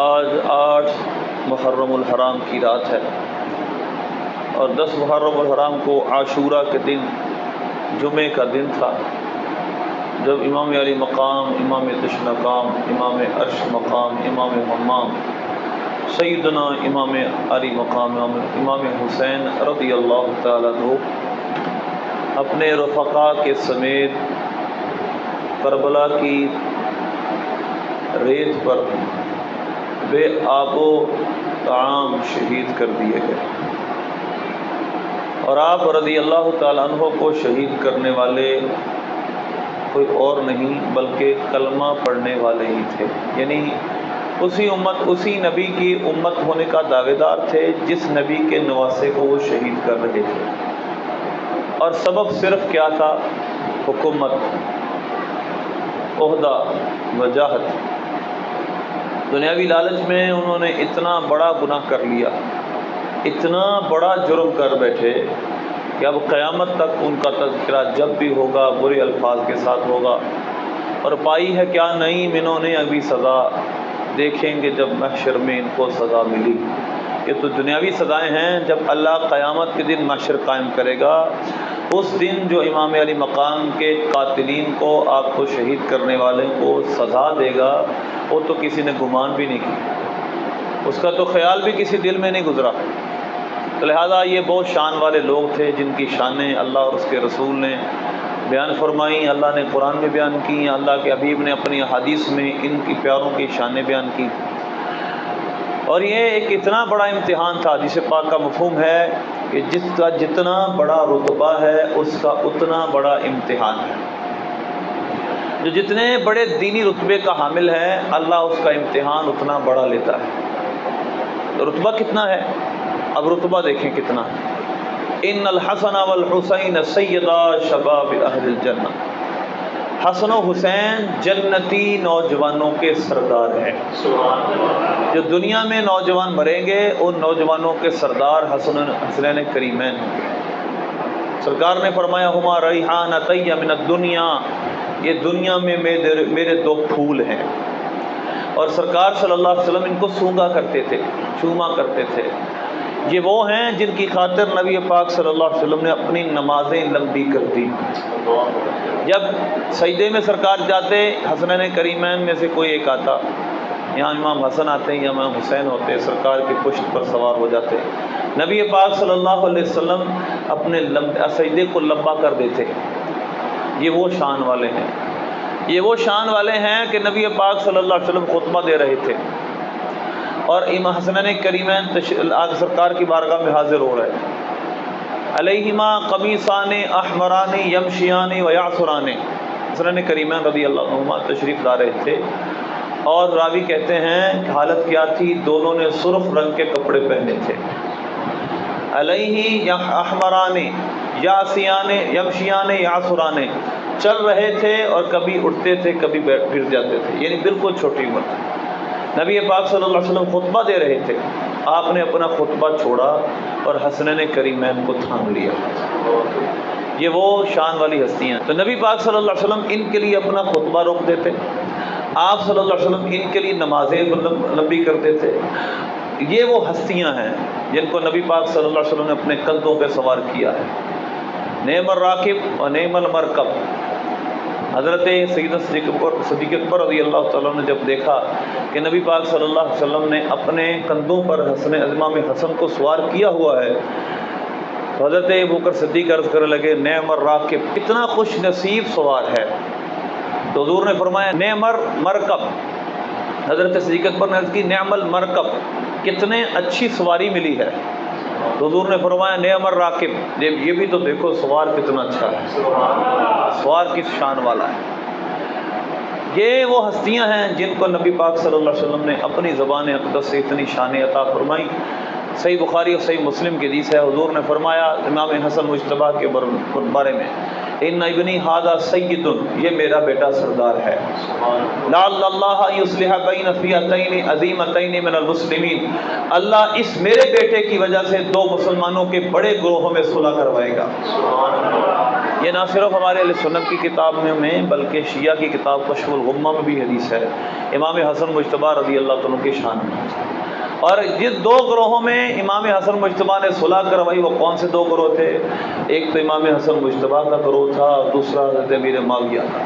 آج 8 محرم الحرام کی رات ہے اور 10 محرم الحرام کو عاشورہ کے دن جمعے کا دن تھا، جب امام علی مقام، امام تشنقام، امام عرش مقام، امام حمام سیدنا امام علی مقام امام حسین رضی اللہ تعالیٰ عنہ اپنے رفقا کے سمیت کربلا کی ریت پر بے آب و طعام شہید کر دیے گئے، اور آپ رضی اللہ تعالیٰ عنہ کو شہید کرنے والے کوئی اور نہیں بلکہ کلمہ پڑھنے والے ہی تھے، یعنی اسی امت، اسی نبی کی امت ہونے کا دعوے دار تھے جس نبی کے نواسے کو وہ شہید کر رہے تھے۔ اور سبب صرف کیا تھا؟ حکومت، عہدہ، وجاہت۔ دنیاوی لالچ میں انہوں نے اتنا بڑا گناہ کر لیا، اتنا بڑا جرم کر بیٹھے کہ اب قیامت تک ان کا تذکرہ جب بھی ہوگا برے الفاظ کے ساتھ ہوگا، اور پائی ہے کیا نہیں انہوں نے ابھی سزا، دیکھیں گے جب محشر میں ان کو سزا ملی۔ یہ تو دنیاوی سزائیں ہیں، جب اللہ قیامت کے دن محشر قائم کرے گا اس دن جو امام علی مقام کے قاتلین کو، آپ کو شہید کرنے والے کو سزا دے گا، وہ تو کسی نے گمان بھی نہیں کی، اس کا تو خیال بھی کسی دل میں نہیں گزرا۔ تو لہٰذا یہ بہت شان والے لوگ تھے جن کی شانیں اللہ اور اس کے رسول نے بیان فرمائیں، اللہ نے قرآن میں بیان کی، اللہ کے حبیب نے اپنی احادیث میں ان کی پیاروں کی شانیں بیان کی۔ اور یہ ایک اتنا بڑا امتحان تھا جسے پاک کا مفہوم ہے کہ جس کا جتنا بڑا رتبہ ہے اس کا اتنا بڑا امتحان ہے۔ جو جتنے بڑے دینی رتبے کا حامل ہے اللہ اس کا امتحان اتنا بڑا لیتا ہے۔ رتبہ کتنا ہے؟ اب رتبہ دیکھیں کتنا ہے۔ ان الحسن والحسین سیدا شباب اہل الجنہ، حسن و حسین جنتی نوجوانوں کے سردار ہیں۔ جو دنیا میں نوجوان مریں گے ان نوجوانوں کے سردار حسنین کریمین ہوں گے۔ سرکار نے فرمایا ہما ریحانتی من الدنیا، یہ دنیا میں میرے دو پھول ہیں، اور سرکار صلی اللہ علیہ وسلم ان کو سونگا کرتے تھے، چوما کرتے تھے۔ یہ وہ ہیں جن کی خاطر نبی پاک صلی اللہ علیہ وسلم نے اپنی نمازیں لمبی کر دی۔ جب سجدے میں سرکار جاتے حسنین کریمین میں سے کوئی ایک آتا، یہاں امام حسن آتے یا امام حسین ہوتے، سرکار کی پشت پر سوار ہو جاتے، نبی پاک صلی اللہ علیہ وسلم اپنے سجدے کو لمبا کر دیتے۔ یہ وہ شان والے ہیں، یہ وہ شان والے ہیں کہ نبی پاک صلی اللہ علیہ وسلم خطبہ دے رہے تھے اور امام حسنین کریمین آج سرکار کی بارگاہ میں حاضر ہو رہے ہیں۔ علیہما قمیصان احمران یمشیان و یعصران، حسنین کریمین رضی اللہ عنہما تشریف لا رہے تھے، اور راوی کہتے ہیں حالت کیا تھی، دونوں نے سرخ رنگ کے کپڑے پہنے تھے۔ علیہ احمران یاسیان یمشیان یعصران، چل رہے تھے اور کبھی اٹھتے تھے کبھی گر جاتے تھے، یعنی بالکل چھوٹی عمر تھی۔ نبی پاک صلی اللہ علیہ وسلم خطبہ دے رہے تھے، آپ نے اپنا خطبہ چھوڑا اور حسنین کریمین کو تھام لیا۔ یہ وہ شان والی ہستیاں، تو نبی پاک صلی اللہ علیہ وسلم ان کے لیے اپنا خطبہ روک دیتے، آپ صلی اللہ علیہ وسلم ان کے لیے نمازیں لمبی کرتے تھے۔ یہ وہ ہستیاں ہیں جن کو نبی پاک صلی اللہ علیہ وسلم نے اپنے کندھوں پہ سوار کیا ہے۔ نعم الراکب و نعم المرکب۔ حضرت سیدنا صدیق اکبر رضی اللہ تعالیٰ نے جب دیکھا کہ نبی پاک صلی اللہ علیہ وسلم نے اپنے کندھوں پر امام حسن کو سوار کیا ہوا ہے، تو حضرت ابوبکر صدیق عرض کرنے لگے نعم الراکب، اتنا خوش نصیب سوار ہے۔ تو حضور نے فرمایا نعم المرکب، حضرت صدیق اکبر نے عرض کی نعم المرکب، کتنے اچھی سواری ملی ہے۔ تو حضور نے فرمایا نعم الراکب، یہ بھی تو دیکھو سوار کتنا اچھا ہے، سوار کس شان والا ہے۔ یہ وہ ہستیاں ہیں جن کو نبی پاک صلی اللہ علیہ وسلم نے اپنی زبان اقدس سے اتنی شان عطا فرمائی۔ صحیح بخاری اور صحیح مسلم کی حدیث ہے، حضور نے فرمایا امام حسن مجتبیٰ کے بارے میں ان ابنی ھذا سید، یہ میرا بیٹا سردار ہے۔ لعل اللہ یصلح بین فئتین عظیمتین من المسلمین، اللہ اس میرے بیٹے کی وجہ سے دو مسلمانوں کے بڑے گروہوں میں صلح کروائے گا۔ یہ نہ صرف ہمارے اہل سنت کی کتاب میں بلکہ شیعہ کی کتاب کشف الغمہ میں بھی حدیث ہے امام حسن مجتبیٰ رضی اللہ تعالیٰ کی شان میں۔ اور جس دو گروہوں میں امام حسن مجتبیٰ نے صلح کروائی وہ کون سے دو گروہ تھے؟ ایک تو امام حسن مجتبیٰ کا گروہ تھا اور دوسرا حضرت امیر معاویہ تھا،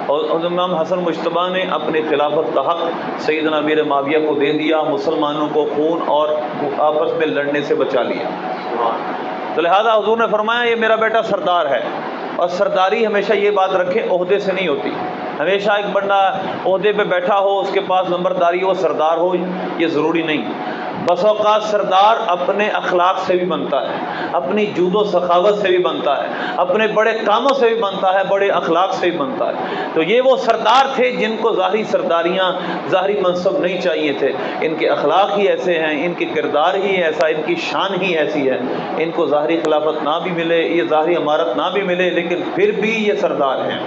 اور امام حسن مجتبیٰ نے اپنی خلافت کا حق سیدنا امیر معاویہ کو دے دیا، مسلمانوں کو خون اور آپس میں لڑنے سے بچا لیا۔ تو لہذا حضور نے فرمایا یہ میرا بیٹا سردار ہے، اور سرداری ہمیشہ یہ بات رکھیں عہدے سے نہیں ہوتی۔ ہمیشہ ایک بندہ عہدے پہ بیٹھا ہو، اس کے پاس نمبرداری ہو، سردار ہو، یہ ضروری نہیں۔ بس اوقات سردار اپنے اخلاق سے بھی بنتا ہے، اپنی جود و سخاوت سے بھی بنتا ہے، اپنے بڑے کاموں سے بھی بنتا ہے، بڑے اخلاق سے بھی بنتا ہے۔ تو یہ وہ سردار تھے جن کو ظاہری سرداریاں، ظاہری منصب نہیں چاہیے تھے، ان کے اخلاق ہی ایسے ہیں، ان کے کردار ہی ایسا، ان کی شان ہی ایسی ہے، ان کو ظاہری خلافت نہ بھی ملے، یہ ظاہری امارت نہ بھی ملے، لیکن پھر بھی یہ سردار ہیں۔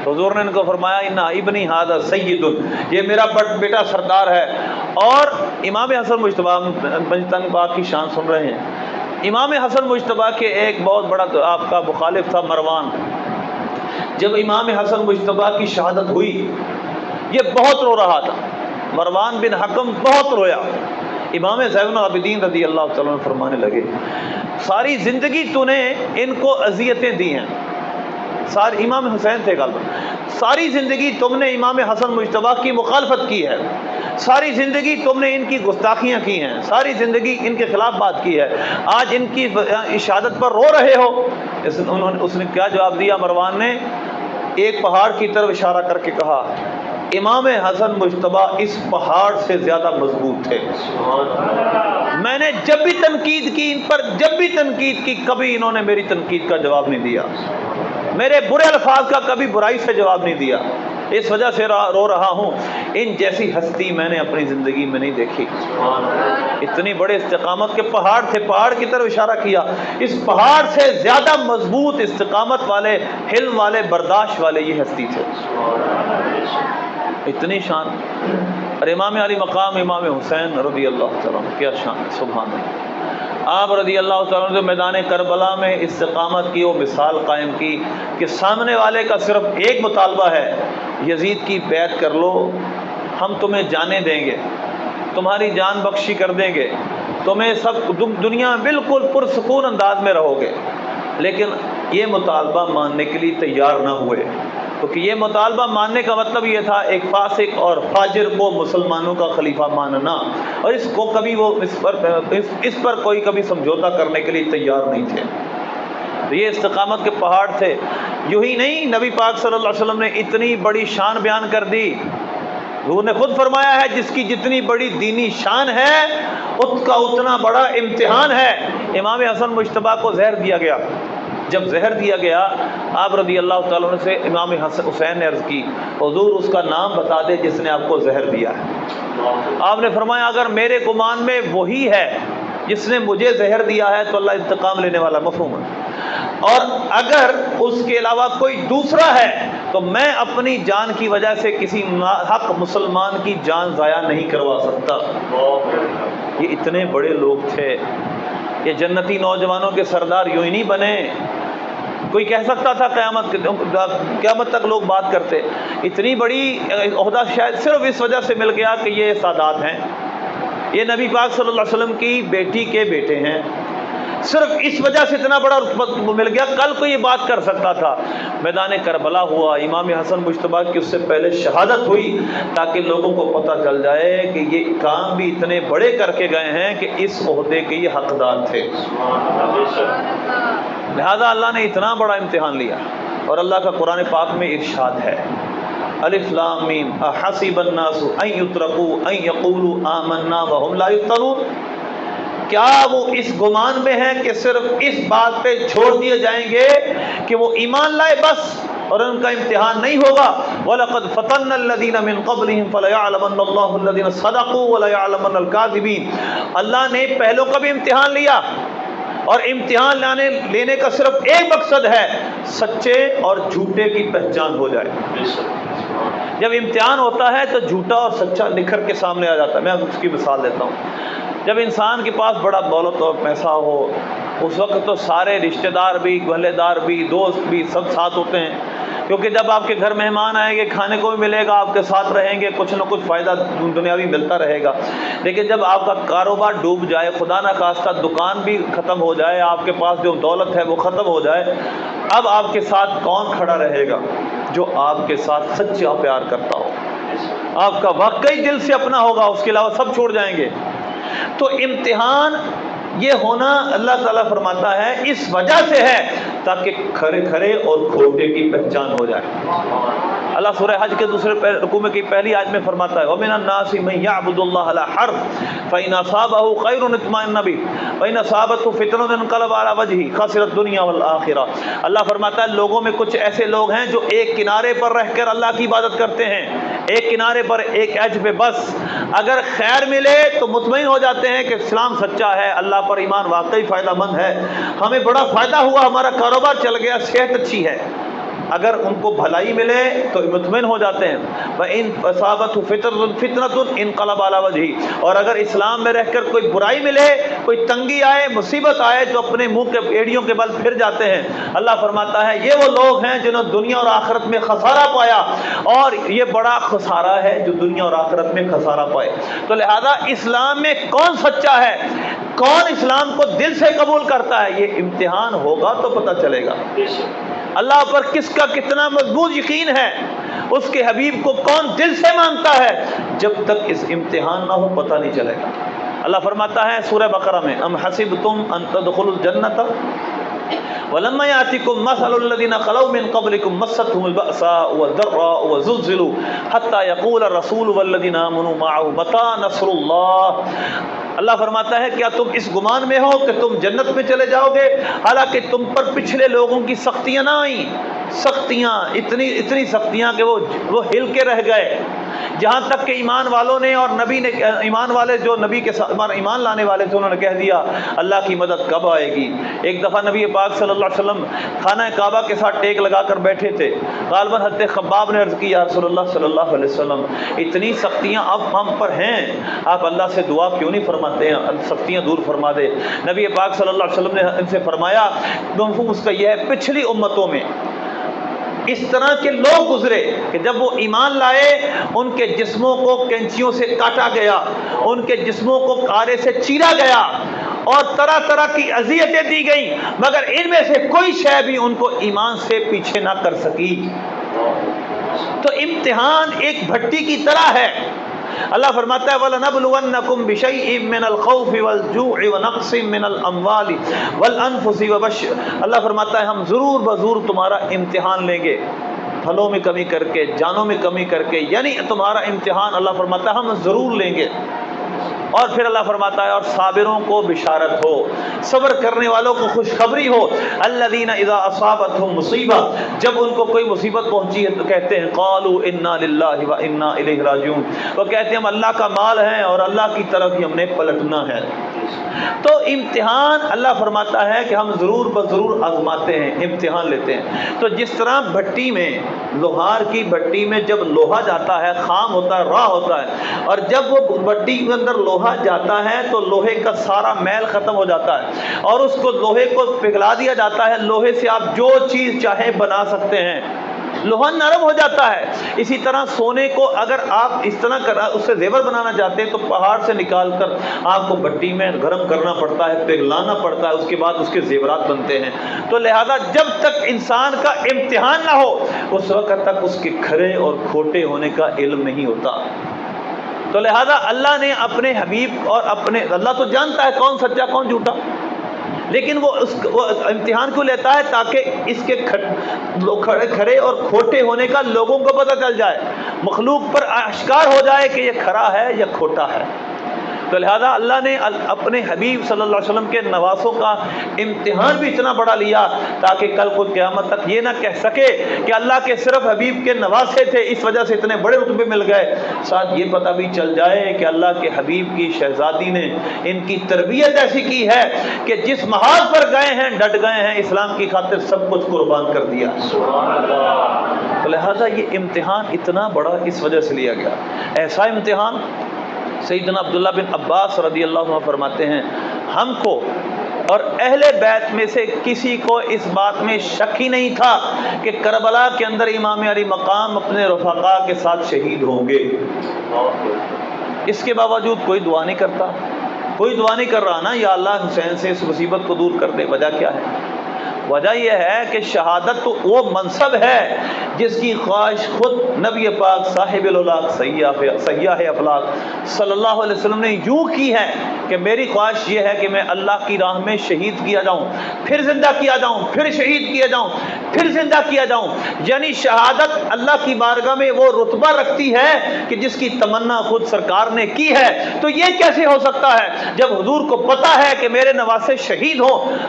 حضور نے ان کو فرمایا ان ابنی ھذا سید، یہ میرا بیٹا سردار ہے۔ اور امام حسن مجتبیٰ پاک کی شان سن رہے ہیں، امام حسن مجتبیٰ کے ایک بہت بڑا آپ کا مخالف تھا مروان۔ جب امام حسن مجتبیٰ کی شہادت ہوئی یہ بہت رو رہا تھا، مروان بن حکم بہت رویا۔ امام زین العابدین رضی اللہ تعالیٰ عنہ فرمانے لگے ساری زندگی تو نے ان کو اذیتیں دی ہیں، ساری امام حسین تھے غالباً، ساری زندگی تم نے امام حسن مجتبیٰ کی مخالفت کی ہے، ساری زندگی تم نے ان کی گستاخیاں کی ہیں، ساری زندگی ان کے خلاف بات کی ہے، آج ان کی شہادت پر رو رہے ہو۔ اس نے کیا جواب دیا مروان نے؟ ایک پہاڑ کی طرف اشارہ کر کے کہا امام حسن مجتبیٰ اس پہاڑ سے زیادہ مضبوط تھے۔ میں نے جب بھی تنقید کی ان پر، جب بھی تنقید کی، کبھی انہوں نے میری تنقید کا جواب نہیں دیا، میرے برے الفاظ کا کبھی برائی سے جواب نہیں دیا، اس وجہ سے رو رہا ہوں، ان جیسی ہستی میں نے اپنی زندگی میں نہیں دیکھی۔ اتنی بڑے استقامت کے پہاڑ تھے، پہاڑ کی طرف اشارہ کیا، اس پہاڑ سے زیادہ مضبوط، استقامت والے، حلم والے، برداشت والے یہ ہستی تھے۔ اتنی شان۔ اور امام علی مقام امام حسین رضی اللہ تعالیٰ عنہ، کیا شان ہے، سبحان اللہ۔ آپ رضی اللہ تعالیٰ عنہ میدان کربلا میں استقامت کی وہ مثال قائم کی کہ سامنے والے کا صرف ایک مطالبہ ہے، یزید کی بیعت کر لو، ہم تمہیں جانے دیں گے، تمہاری جان بخشی کر دیں گے، تمہیں سب دنیا میں بالکل پرسکون انداز میں رہو گے، لیکن یہ مطالبہ ماننے کے لیے تیار نہ ہوئے، کیونکہ یہ مطالبہ ماننے کا مطلب یہ تھا ایک فاسق اور فاجر کو مسلمانوں کا خلیفہ ماننا، اور اس کو کبھی وہ اس پر کوئی کبھی سمجھوتا کرنے کے لیے تیار نہیں تھے۔ تو یہ استقامت کے پہاڑ تھے۔ یوں ہی نہیں، نبی پاک صلی اللہ علیہ وسلم نے اتنی بڑی شان بیان کر دی، حضور نے خود فرمایا ہے جس کی جتنی بڑی دینی شان ہے اس کا اتنا بڑا امتحان ہے۔ امام حسن مجتبیٰ کو زہر دیا گیا، جب زہر دیا گیا آپ رضی اللہ تعالیٰ عنہ سے امام حسین نے عرض کی حضور اس کا نام بتا دے جس نے آپ کو زہر دیا ہے۔ آپ نے فرمایا اگر میرے گمان میں وہی ہے جس نے مجھے زہر دیا ہے تو اللہ انتقام لینے والا، مفہوم ہے، اور اگر اس کے علاوہ کوئی دوسرا ہے تو میں اپنی جان کی وجہ سے کسی حق مسلمان کی جان ضائع نہیں کروا سکتا۔ یہ اتنے بڑے لوگ تھے، یہ جنتی نوجوانوں کے سردار یوں ہی نہیں بنے۔ کوئی کہہ سکتا تھا قیامت تک لوگ بات کرتے، اتنی بڑی عہدہ شاید صرف اس وجہ سے مل گیا کہ یہ سادات ہیں، یہ نبی پاک صلی اللہ علیہ وسلم کی بیٹی کے بیٹے ہیں، صرف اس وجہ سے اتنا بڑا رتبہ مل گیا۔ کل کو یہ بات کر سکتا تھا۔ میدان کربلا ہوا، امام حسن مجتبیٰ کی اس سے پہلے شہادت ہوئی تاکہ لوگوں کو پتہ چل جائے کہ یہ کام بھی اتنے بڑے کر کے گئے ہیں کہ اس عہدے کے یہ حقدار تھے۔ لہذا اللہ نے اتنا بڑا امتحان لیا، اور اللہ کا قرآن پاک میں ارشاد ہے الف لام میم احسب الناس ان یترکوا ان یقولوا آمنا وهم لا یفتنون، کیا وہ اس گمان میں ہیں کہ صرف اس بات پہ چھوڑ دیے جائیں گے کہ وہ ایمان لائے بس اور ان کا امتحان نہیں ہوگا؟ وَلَقَدْ فَتَنَّ الَّذِينَ مِن قَبْلِهِمْ فَلَيَعْلَمَنَّ اللَّهُ الَّذِينَ صَدَقُوا وَلَيَعْلَمَنَّ الْكَاذِبِينَ۔ اللہ نے پہلوں کا بھی امتحان لیا، اور امتحان لینے کا صرف ایک مقصد ہے، سچے اور جھوٹے کی پہچان ہو جائے۔ جب امتحان ہوتا ہے تو جھوٹا اور سچا نکھر کے سامنے آ جاتا ہے۔ میں اس کی مثال دیتا ہوں، جب انسان کے پاس بڑا دولت اور پیسہ ہو، اس وقت تو سارے رشتہ دار بھی، گلے دار بھی، دوست بھی سب ساتھ ہوتے ہیں، کیونکہ جب آپ کے گھر مہمان آئیں گے کھانے کو بھی ملے گا، آپ کے ساتھ رہیں گے، کچھ نہ کچھ فائدہ دنیاوی ملتا رہے گا۔ لیکن جب آپ کا کاروبار ڈوب جائے، خدا نہ خواستہ دکان بھی ختم ہو جائے، آپ کے پاس جو دولت ہے وہ ختم ہو جائے، اب آپ کے ساتھ کون کھڑا رہے گا؟ جو آپ کے ساتھ سچا پیار کرتا ہو، آپ کا واقعی دل سے اپنا ہوگا، اس کے علاوہ سب چھوڑ جائیں گے۔ تو امتحان یہ ہونا اللہ تعالیٰ فرماتا ہے اس وجہ سے ہے تاکہ کھرے کھرے اور کھوٹے کی پہچان ہو جائے۔ اللہ سورہ حج کے دوسرے رکوع میں کی پہلی آیت میں فرماتا ہے وَمِنَ النَّاسِ مَن يَعْبُدُ اللَّهَ عَلَى حَرْفٍ فَإِنْ أَصَابَهُ خَيْرٌ اطْمَأَنَّ بِهِ وَإِنْ أَصَابَتْهُ فِتْنَةٌ انقلب عَلَى وَجْهِهِ خَسِرَ الدُّنْيَا وَالْآخِرَةَ۔ اللہ فرماتا ہے لوگوں میں کچھ ایسے لوگ ہیں جو ایک کنارے پر رہ کر اللہ کی عبادت کرتے ہیں، ایک کنارے پر، ایک ایج پہ، بس اگر خیر ملے تو مطمئن ہو جاتے ہیں کہ اسلام سچا ہے، اللہ پر ایمان واقعی فائدہ مند ہے، ہمیں بڑا فائدہ ہوا، ہمارا کاروبار چل گیا، صحت اچھی ہے۔ اگر ان کو بھلائی ملے تو مطمئن ہو جاتے ہیں۔ وَإِنْ أَصَابَتْهُ فِتْنَةٌ انقلب عَلَى وَجْهِهِ، اور اگر اسلام میں رہ کر کوئی برائی ملے، کوئی تنگی آئے، مصیبت آئے، تو اپنے منہ کے ایڑیوں کے بل پھر جاتے ہیں۔ اللہ فرماتا ہے یہ وہ لوگ ہیں جنہوں نے دنیا اور آخرت میں خسارہ پایا، اور یہ بڑا خسارہ ہے جو دنیا اور آخرت میں خسارہ پائے۔ تو لہذا اسلام میں کون سچا ہے، کون اسلام کو دل سے قبول کرتا ہے، یہ امتحان ہوگا تو پتہ چلے گا۔ اللہ پر کس کا کتنا مضبوط یقین ہے، اس کے حبیب کو کون دل سے مانتا ہے، جب تک اس امتحان نہ ہو پتہ نہیں چلے گا۔ اللہ فرماتا ہے سورہ بقرہ میں ام حسبتم ان تدخلوا الجنۃ ولما يأتكم مثل الذين خلوا من قبلكم مستهم البأساء والضراء وزلزلوا حتى يقول الرسول والذين آمنوا معه متى نصر الله۔ اللہ فرماتا ہے کیا تم اس گمان میں ہو کہ تم جنت میں چلے جاؤ گے، حالانکہ تم پر پچھلے لوگوں کی سختیاں نہ آئیں، سختیاں اتنی سختیاں کہ وہ ہل کے رہ گئے، جہاں تک کہ ایمان والوں نے اور نبی نے، ایمان والے جو نبی کے ساتھ ایمان لانے والے تھے، انہوں نے کہہ دیا اللہ کی مدد کب آئے گی۔ ایک دفعہ نبی پاک صلی اللہ علیہ وسلم خانہ کعبہ کے ساتھ ٹیک لگا کر بیٹھے تھے، غالباً حضرت خباب نے عرض کی یا رسول اللہ صلی اللہ علیہ وسلم اتنی سختیاں اب ہم پر ہیں، آپ اللہ سے دعا کیوں نہیں فرماتے ہیں سختیاں دور فرما دے۔ نبی پاک صلی اللہ علیہ وسلم نے ان سے فرمایا مفہوم اس کا یہ ہے پچھلی امتوں میں اس طرح کے لوگ گزرے کہ جب وہ ایمان لائے ان کے جسموں کو کینچیوں سے کاٹا گیا، ان کے جسموں کو کارے سے چیرا گیا اور طرح طرح کی اذیتیں دی گئیں، مگر ان میں سے کوئی شے بھی ان کو ایمان سے پیچھے نہ کر سکی۔ تو امتحان ایک بھٹی کی طرح ہے۔ اللہ فرماتا ہے وَلَنَبْلُوَنَّكُمْ بِشَيْءٍ مِّنَ الْخَوْفِ وَالْجُوعِ وَنَقْصٍ مِّنَ الْأَمْوَالِ وَالْأَنفُسِ وَبَشِّرِ، اللہ فرماتا ہے ہم ضرور بضرور تمہارا امتحان لیں گے، پھلوں میں کمی کر کے، جانوں میں کمی کر کے، یعنی تمہارا امتحان اللہ فرماتا ہے ہم ضرور لیں گے۔ اور پھر اللہ فرماتا ہے اور صابروں کو بشارت ہو، صبر کرنے والوں کو خوشخبری ہو، الذین اذا اصابتهم مصیبہ، جب ان کو کوئی مصیبت پہنچی ہے تو کہتے ہیں قالوا انا للہ وانا الیہ راجعون، وہ کہتے ہیں ہم اللہ کا مال ہیں اور اللہ کی طرف ہی ہم نے پلٹنا ہے۔ تو امتحان اللہ فرماتا ہے کہ ہم ضرور بضرور آزماتے ہیں، امتحان لیتے ہیں۔ تو جس طرح بھٹی میں، لوہار کی بھٹی میں جب لوہا جاتا ہے خام ہوتا ہے، راہ ہوتا ہے، اور جب وہ بھٹی کے اندر لوہا جاتا ہے تو لوہے کا سارا میل ختم ہو جاتا ہے اور اس کو لوہے کو پگھلا دیا جاتا ہے، لوہے سے آپ جو چیز چاہیں بنا سکتے ہیں، لوہا نرم ہو جاتا ہے۔ اسی طرح سونے کو اگر آپ اس طرح اس سے زیور بنانا چاہتے ہیں تو پہاڑ سے نکال کر آپ کو بھٹی میں گرم کرنا پڑتا ہے، پگھلانا پڑتا ہے، اس کے بعد اس کے زیورات بنتے ہیں۔ تو لہذا جب تک انسان کا امتحان نہ ہو اس وقت تک اس کے کھرے اور کھوٹے ہونے کا علم نہیں ہوتا۔ تو لہذا اللہ نے اپنے حبیب اور اللہ تو جانتا ہے کون سچا کون جھوٹا، لیکن وہ امتحان کیوں لیتا ہے تاکہ اس کے کھڑے اور کھوٹے ہونے کا لوگوں کو پتہ چل جائے، مخلوق پر آشکار ہو جائے کہ یہ کھرا ہے یا کھوٹا ہے۔ تو لہذا اللہ نے اپنے حبیب صلی اللہ علیہ وسلم کے نواسوں کا امتحان بھی اتنا بڑا لیا تاکہ کل کو قیامت تک یہ نہ کہہ سکے کہ اللہ کے صرف حبیب کے نواسے تھے اس وجہ سے اتنے بڑے رتبے مل گئے، ساتھ یہ پتہ بھی چل جائے کہ اللہ کے حبیب کی شہزادی نے ان کی تربیت ایسی کی ہے کہ جس محاذ پر گئے ہیں ڈٹ گئے ہیں، اسلام کی خاطر سب کچھ قربان کر دیا۔ سبحان اللہ۔ تو لہذا یہ امتحان اتنا بڑا اس وجہ سے لیا گیا۔ ایسا امتحان سیدنا عبداللہ بن عباس رضی اللہ عنہ فرماتے ہیں ہم کو اور اہل بیت میں سے کسی کو اس بات میں شک ہی نہیں تھا کہ کربلا کے اندر امام علی مقام اپنے رفقا کے ساتھ شہید ہوں گے۔ اس کے باوجود کوئی دعا نہیں کرتا، کوئی دعا نہیں کر رہا نا یا اللہ حسین سے اس مصیبت کو دور کر دے۔ وجہ کیا ہے؟ وجہ یہ ہے کہ شہادت تو وہ منصب ہے جس کی خواہش خود نبی پاک صاحب الاولاق سیاح افلاق صلی اللہ علیہ وسلم نے یوں کی ہے کہ میری خواہش یہ ہے کہ میں اللہ کی راہ میں شہید کیا جاؤں، پھر زندہ کیا جاؤں، پھر شہید کیا جاؤں، پھر زندہ کیا جاؤں۔ یعنی شہادت اللہ کی بارگاہ میں وہ رتبہ رکھتی ہے کہ جس کی تمنا خود سرکار نے کی ہے۔ تو یہ کیسے ہو سکتا ہے جب حضور کو پتا ہے کہ میرے نواسے شہید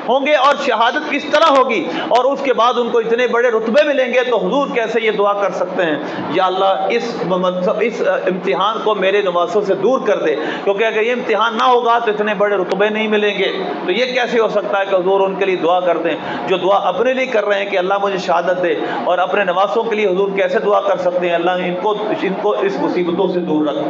ہوں گے اور شہادت کس طرح ہوگی اور اس کے بعد ان کو اتنے بڑے رتبے ملیں گے، تو حضور کیسے یہ دعا کر سکتے ہیں یا اللہ اس امتحان کو میرے نواسوں سے دور کر دے، کیونکہ اگر یہ امتحان نہ ہوگا تو اتنے بڑے رتبے نہیں ملیں گے۔ تو یہ کیسے ہو سکتا ہے کہ حضور ان کے لیے دعا کر دیں جو دعا اپنے لیے کر رہے ہیں کہ اللہ مجھے شہادت دے، اور اپنے نواسوں کے لیے حضور کیسے دعا کر سکتے ہیں اللہ ان کو اس مصیبتوں سے دور رکھ۔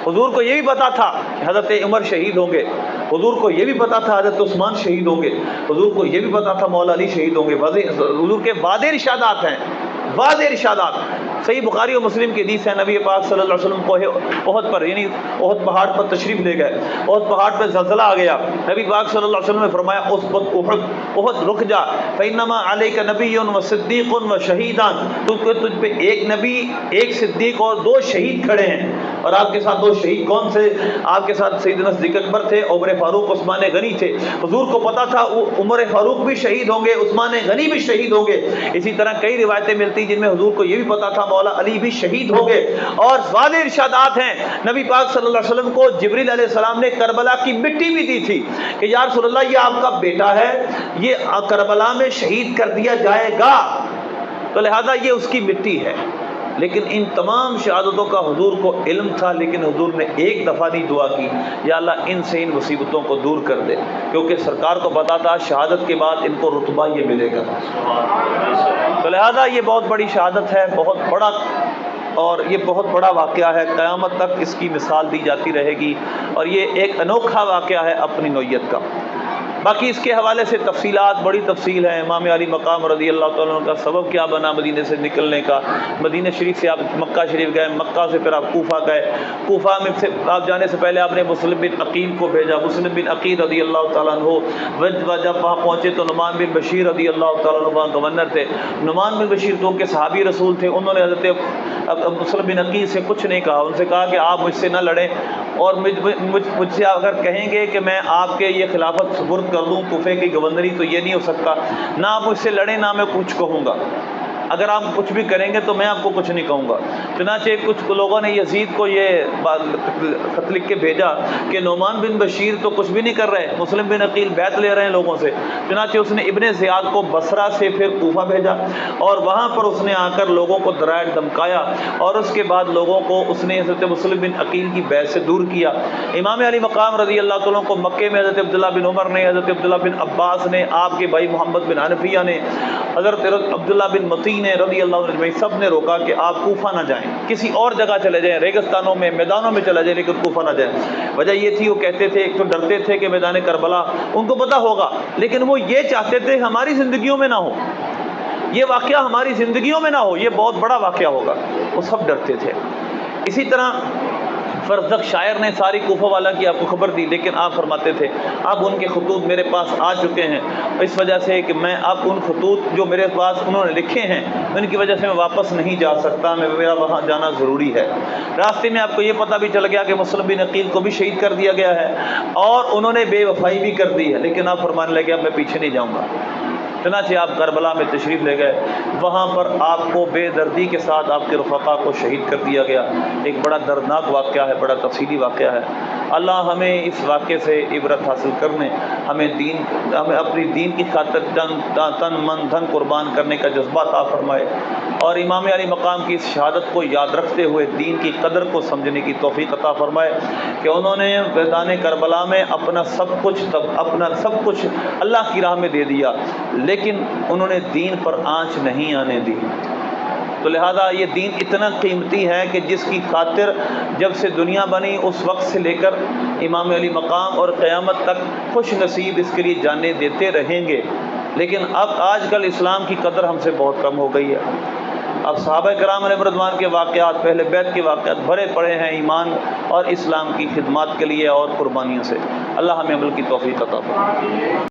حضور کو یہ بھی پتا تھا کہ حضرت عمر شہید ہوں گے، حضور کو یہ بھی پتا تھا حضرت عثمان شہید ہوں گے، حضور کو یہ بھی پتا تھا مولا علی شہید ہوں گے۔ حضور کے واضح ارشادات ہیں، واضح ارشادات۔ صحیح بخاری و مسلم کی حدیث ہے، نبی پاک صلی اللہ علیہ وسلم کو احد پر یعنی احد پہاڑ پر تشریف لے گئے، احد پہاڑ پر زلزلہ آ گیا، نبی پاک صلی اللہ علیہ وسلم نے فرمایا اس وقت احد رک جا، فإنما علیک نبی و صدیق و شہیدان، تجھ پہ ایک نبی، ایک صدیق اور 2 شہید کھڑے ہیں۔ اور آپ کے ساتھ 2 شہید کون سے؟ آپ کے ساتھ سیدنا صدیق اکبر تھے، عمر فاروق، عثمان غنی تھے۔ حضور کو پتا تھا عمر فاروق بھی شہید ہوں گے، عثمان غنی بھی شہید ہوں گے۔ اسی طرح کئی روایتیں ملتی جن میں حضور کو یہ بھی پتا تھا مولا علی بھی شہید ہوں گے۔ اور واضح ارشادات ہیں، نبی پاک صلی اللہ علیہ وسلم کو جبریل علیہ السلام نے کربلا کی مٹی بھی دی تھی کہ یا رسول اللہ یہ آپ کا بیٹا ہے، یہ کربلا میں شہید کر دیا جائے گا، تو لہذا یہ اس کی مٹی ہے۔ لیکن ان تمام شہادتوں کا حضور کو علم تھا، لیکن حضور نے ایک دفعہ نہیں دعا کی یا اللہ ان سے ان مصیبتوں کو دور کر دے، کیونکہ سرکار کو پتا تھا شہادت کے بعد ان کو رتبہ یہ ملے گا۔ تو لہذا یہ بہت بڑی شہادت ہے، بہت بڑا، اور یہ بہت بڑا واقعہ ہے، قیامت تک اس کی مثال دی جاتی رہے گی، اور یہ ایک انوکھا واقعہ ہے اپنی نوعیت کا۔ باقی اس کے حوالے سے تفصیلات بڑی تفصیل ہے۔ امام علی مقام رضی اللہ تعالیٰ عنہ کا سبب کیا بنا مدینے سے نکلنے کا؟ مدینہ شریف سے آپ مکہ شریف گئے، مکہ سے پھر آپ کوفہ گئے، کوفہ میں سے آپ جانے سے پہلے آپ نے مسلم بن عقیل کو بھیجا، مسلم بن عقیل رضی اللہ تعالیٰ عنہ جب وہاں پہنچے تو نعمان بن بشیر رضی اللہ تعالیٰ عنہ وہاں گورنر تھے۔ نعمان بن بشیر تو کے صحابی رسول تھے، انہوں نے حضرت مسلم بن عقیل سے کچھ نہیں کہا، ان سے کہا کہ آپ مجھ سے نہ لڑیں، اور مجھ سے اگر کہیں گے کہ میں آپ کے یہ خلافت سپرد کر دوں کوفے کی گورنری تو یہ نہیں ہو سکتا، نہ آپ مجھ سے لڑیں نہ میں کچھ کہوں گا، اگر آپ کچھ بھی کریں گے تو میں آپ کو کچھ نہیں کہوں گا۔ چنانچہ کچھ لوگوں نے یزید کو یہ خط لکھ کے بھیجا کہ نعمان بن بشیر تو کچھ بھی نہیں کر رہے، مسلم بن عقیل بیعت لے رہے ہیں لوگوں سے۔ چنانچہ اس نے ابن زیاد کو بصرہ سے پھر کوفہ بھیجا، اور وہاں پر اس نے آ کر لوگوں کو ڈرایا دھمکایا، اور اس کے بعد لوگوں کو اس نے حضرت مسلم بن عقیل کی بیعت سے دور کیا۔ امام علی مقام رضی اللہ تعالیٰ کو مکے میں حضرت عبداللہ بن عمر نے، حضرت عبداللہ بن عباس نے، آپ کے بھائی محمد بن حنفیہ نے، حضرت عبداللہ بن مطیع نے رضی اللہ عنہ سب نے روکا کہ آپ کوفہ نہ جائیں، کسی اور جگہ چلے جائیں، ریگستانوں میں، میدانوں میں چلے جائیں، لیکن کوفہ نہ جائیں۔ وجہ یہ تھی وہ کہتے تھے، ایک تو ڈرتے تھے کہ میدان کربلا ان کو پتہ ہوگا، لیکن وہ یہ چاہتے تھے ہماری زندگیوں میں نہ ہو، یہ واقعہ ہماری زندگیوں میں نہ ہو، یہ بہت بڑا واقعہ ہوگا، وہ سب ڈرتے تھے۔ اسی طرح فرزدق شاعر نے ساری کوفہ والا کی آپ کو خبر دی، لیکن آپ فرماتے تھے اب ان کے خطوط میرے پاس آ چکے ہیں، اس وجہ سے کہ میں اب ان خطوط جو میرے پاس انہوں نے لکھے ہیں ان کی وجہ سے میں واپس نہیں جا سکتا، میرا وہاں جانا ضروری ہے۔ راستے میں آپ کو یہ پتہ بھی چل گیا کہ مسلم بن عقیل کو بھی شہید کر دیا گیا ہے، اور انہوں نے بے وفائی بھی کر دی ہے، لیکن آپ فرمانے لگے اب میں پیچھے نہیں جاؤں گا۔ چنانچہ آپ کربلا میں تشریف لے گئے، وہاں پر آپ کو بے دردی کے ساتھ آپ کے رفقا کو شہید کر دیا گیا۔ ایک بڑا دردناک واقعہ ہے، بڑا تفصیلی واقعہ ہے۔ اللہ ہمیں اس واقعے سے عبرت حاصل کرنے، ہمیں اپنی دین کی خاطر تن من دھن قربان کرنے کا جذبہ عطا فرمائے، اور امام علی مقام کی اس شہادت کو یاد رکھتے ہوئے دین کی قدر کو سمجھنے کی توفیق عطا فرمائے کہ انہوں نے میدان کربلا میں اپنا سب کچھ اللہ کی راہ میں دے دیا، لیکن انہوں نے دین پر آنچ نہیں آنے دی۔ تو لہذا یہ دین اتنا قیمتی ہے کہ جس کی خاطر جب سے دنیا بنی اس وقت سے لے کر امام علی مقام اور قیامت تک خوش نصیب اس کے لیے جانیں دیتے رہیں گے، لیکن اب آج کل اسلام کی قدر ہم سے بہت کم ہو گئی ہے۔ اب صحابہ کرام علیہ رضوان کے واقعات، پہلے بیت کے واقعات بھرے پڑے ہیں ایمان اور اسلام کی خدمات کے لیے اور قربانیوں سے۔ اللہ ہمیں عمل کی توفیق عطا فرمائے۔